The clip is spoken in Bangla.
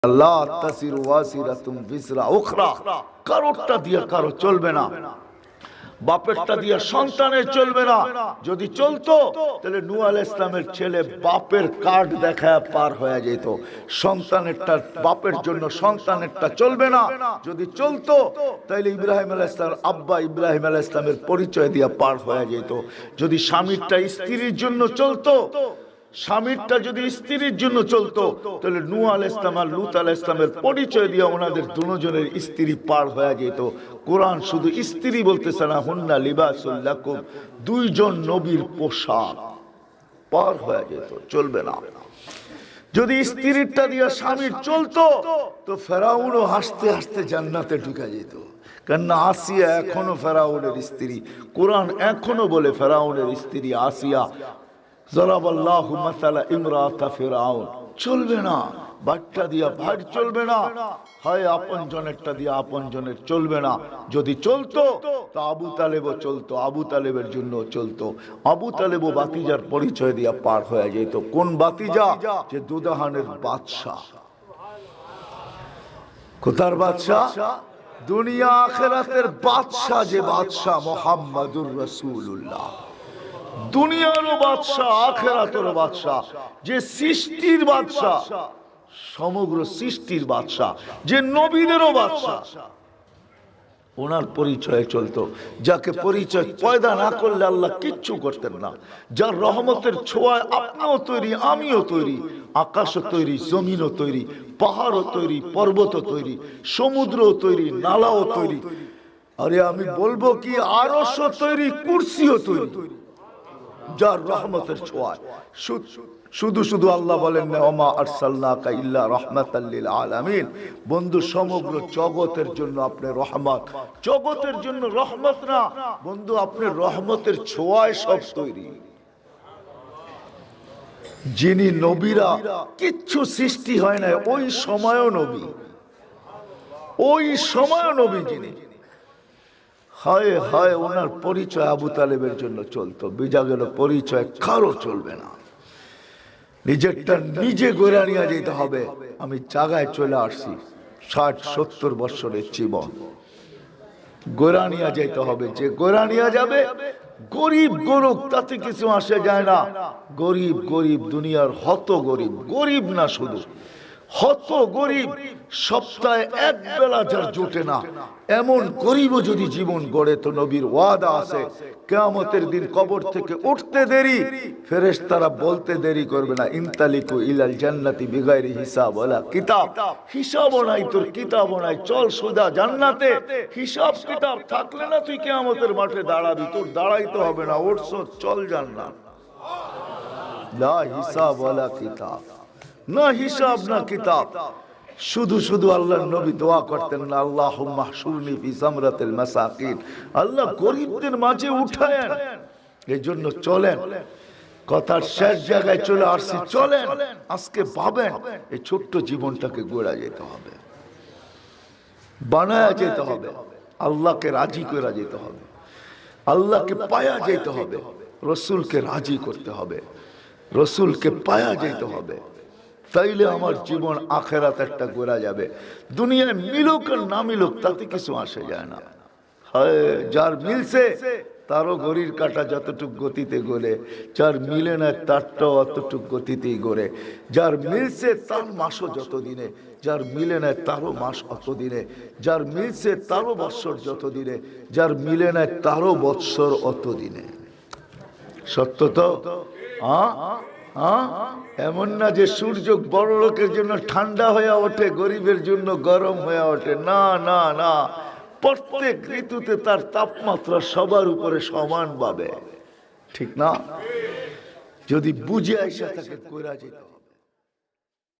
লা তাসিরু ওয়াসিরাতুম বিসরা উখরা, কারোরটা দিয়ে কারো চলবে না, বাপেরটা দিয়ে সন্তানের চলবে না। যদি চলতো তাহলে নূহ আলাইহিস সালামের ছেলে বাপের কার্ড দেখায় পার হয়ে যেত। সন্তানেরটা বাপের জন্য সন্তানেরটা চলবে না। যদি চলতো তাহলে ইব্রাহিম আলাইহিস সালাম আব্বা ইব্রাহিম আলাইহিস সালামের পরিচয় দিয়ে পার হয়ে যেত। যদি স্বামীরটা স্ত্রীর জন্য চলতো, স্বামীরটা যদি স্ত্রীর জন্য চলতো তাহলে নূহ আলাইহিস সালাম আর লূত আলাইহিস সালামের পরিচয় দিয়ে ওনাদের দুজনের স্ত্রী পার হয়ে যেত। কোরআন শুধু স্ত্রী বলতেছে না, হুন্না লিবাসুল লাকুম, দুইজন নবীর পোশাক, পার হয়ে যেত, চলবে না। যদি স্ত্রীরটা দিয়ে স্বামীর চলতো তো ফেরাউনও হাসতে হাসতে জান্নাতে ঢুকে যেত। কেননা আসিয়া এখনো ফেরাউনের স্ত্রী, কোরআন এখনো বলে ফেরাউনের স্ত্রী আসিয়া। জরাবাল্লাহু মাসালা ইমরাতা ফিরাউন, চলবে না। বাচ্চা দিয়া ভাই চলবে না, হয় আপন জনেরটা দিয়া আপন জনের চলবে না। যদি চলতো তো আবু তালেবও চলতো, আবু তালেবের জন্য চলতো। আবু তালেবও বাতিজার পরিচয় দিয়া পার হয়ে যেত। কোন বাতিজা? যে দুদাহানের বাদশাহ। কোথার বাদশাহ? দুনিয়া আখিরাতের বাদশাহ। যে বাদশাহ মুহাম্মাদুর রাসূলুল্লাহ, দুনিয়ারও বাদশাহ আখিরাতেরও বাদশাহ, যে সৃষ্টির বাদশাহ, সমগ্র সৃষ্টির বাদশাহ, যে নবীদেরও বাদশাহ, ওনার পরিচয়ে চলতো। যাকে পরিচয় পয়দা না করলে আল্লাহ কিচ্ছু করতেন না। যার রহমতের ছোঁয়ায় আপনিও তৈরি, আমিও তৈরি, আকাশও তৈরি, জমিনও তৈরি, পাহাড়ও তৈরি, পর্বতও তৈরি, সমুদ্রও তৈরি, নালাও তৈরি। আরে আমি বলবো কি, আরশও তৈরি, কুরসিও তৈরি, যার রহমতের ছোঁয়ায়। শুধু শুধু আল্লাহ বলেন না ওমা আরসালনাকা ইল্লা রাহমাতাল লিল আলামিন। বন্ধু, সমগ্র জগতের জন্য আপনি রহমত, জগতের জন্য রহমত না বন্ধু, আপনি রহমতের ছোঁয়ায় সব তৈরি। যিনি নবীরা কিচ্ছু সৃষ্টি হয় না, ওই সময়ও নবী, ওই সময়ও নবী যিনি, হায় হায়, ওনার পরিচয় আবু তালেবের জন্য চলতো। বিজা গেল পরিচয় কারো চলবে না। নিজেরটা নিজে গড়ে নিয়ে যেতে হবে। আমি জায়গায় চলে আসছি, 60-70 বছরের জীবন গড়ে নিয়ে যেতে হবে। যে গড়ে নিয়ে যাবে, গরিব গরুক তাতে কিছু আসে যায় না। গরিব গরিব, দুনিয়ার হত গরিব, গরিব না শুধু হত গরিব, সপ্তাহে এক বেলা যার জোটে না, এমন গরিবও যদি জীবন গড়ে তো নবীর ওয়াদা আছে, কিয়ামতের দিন কবর থেকে উঠতে দেরি, ফেরেশতারা বলতে দেরি করবে না, ইনতালিকু ইলাল জান্নাতি বিগাইরি হিসাব ওয়ালা কিতাব। হিসাবও নাই তোর, কিতাবও নাই, চল সোজা জান্নাতে। হিসাব কিতাব থাকলে না তুই কিয়ামতের মাঠে দাঁড়াবি, তোর দাঁড়াইতে হবে না, উঠছ চল জান্নাত। লা হিসাব ওয়ালা কিতাব, না হিসাব না কিতাব। শুধু শুধু আল্লাহর নবী দোয়া করতেন না, আল্লাহুম্মা হশুরনি ফি জামরাতিল মাসাকিন, আল্লাহ গরিবদের মাঝে উঠায়েন। এই জন্য চলেন, কথার শেষ জায়গায় চলে আসছি, চলেন আজকে ভাবেন এই ছোট্ট জীবনটাকে গড়া যেতে হবে, বানায়া যেতে হবে, আল্লাহকে রাজি করে যেতে হবে, আল্লাহকে পায়া যেতে হবে, রসুলকে রাজি করতে হবে, রসুলকে পায়া যেতে হবে। তাইলে আমার জীবন আখেরাত একটা গোড়া যাবে। দুনিয়ায় মিলুক আর না মিলুক তাতে কিছু আসে যায় না। হয় যার মিলছে তারও ঘড়ির কাঁটা যতটুক গতিতে গড়ে, যার মিলে না তারটাও অতটুক গতিতেই গড়ে। যার মিলছে তার মাসও যত দিনে, যার মিলে না তারও মাস অত দিনে, যার মিলছে তারও বৎসর যত দিনে, যার মিলে না তারও বৎসর অত দিনে। সত্য তো? এমন না যে সূর্য বড় লোকের জন্য ঠান্ডা হয়ে ওঠে, গরিবের জন্য গরম হয়ে ওঠে, না না না, প্রত্যেক ঋতুতে তার তাপমাত্রা সবার উপরে সমান পাবে, ঠিক না? যদি বুঝে আইসা তাকে কইরা যেত।